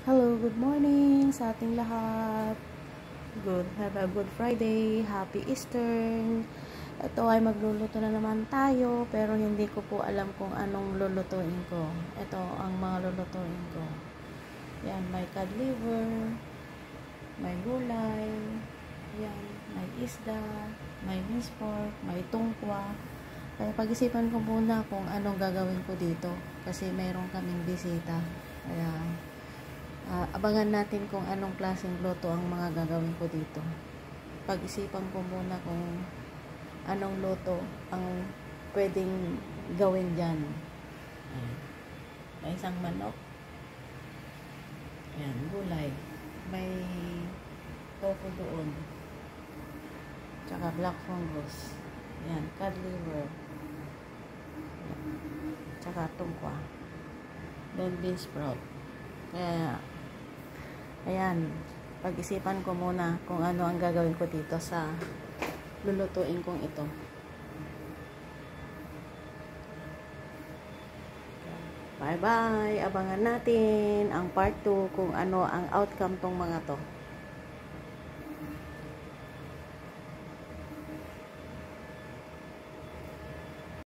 Hello, good morning sa ating lahat. Have a good Friday. Happy Easter. Ito ay magluluto na naman tayo, pero hindi ko po alam kung anong lulutuin ko. Ito ang mga lulutuin ko. Yan, may cod liver, may gulay, yan, may isda, may minced pork, may tungkwa. Kaya pag-isipan ko muna kung anong gagawin ko dito kasi mayroon kaming bisita. Kaya abangan natin kung anong klaseng luto ang mga gagawin ko dito. Pag-isipan ko muna kung anong luto ang pwedeng gawin dyan. Ayan. May isang manok. Ayan, gulay. May tofu doon. Tsaka black fungus. Ayan, cod liver. Tsaka tungkwa. Then bean sprout. Kaya ayan, pag-isipan ko muna kung ano ang gagawin ko dito sa lulutuin kong ito. Bye-bye! Abangan natin ang part 2 kung ano ang outcome tong mga to.